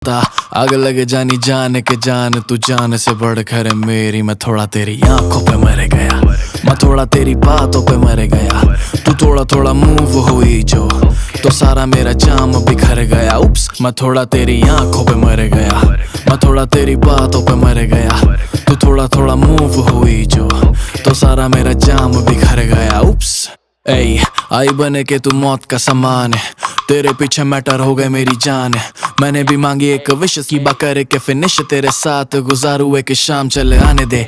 पता आग लग जानी जान के जान, तू जान से बढ़कर मेरी। मैं थोड़ा तेरी आंखों पे मर गया, मैं थोड़ा तेरी बातों पे मर गया। तू थोड़ा थोड़ा मूव हुई जो, तो सारा मेरा जाम बिखर गया। उप्स, मैं थोड़ा तेरी आंखों पे मर गया, मैं थोड़ा तेरी बातों पे मर गया। तू थोड़ा थोड़ा मूव हुई जो, तो सारा मेरा जाम बिखर गया। उप्स, ऐ आई बने के तू मौत का सामान है, तेरे पीछे मैटर हो गए मेरी जान है। मैंने भी मांगी एक विश की बात करे के फिनिश, तेरे साथ गुजारू एक शाम चले आने दे।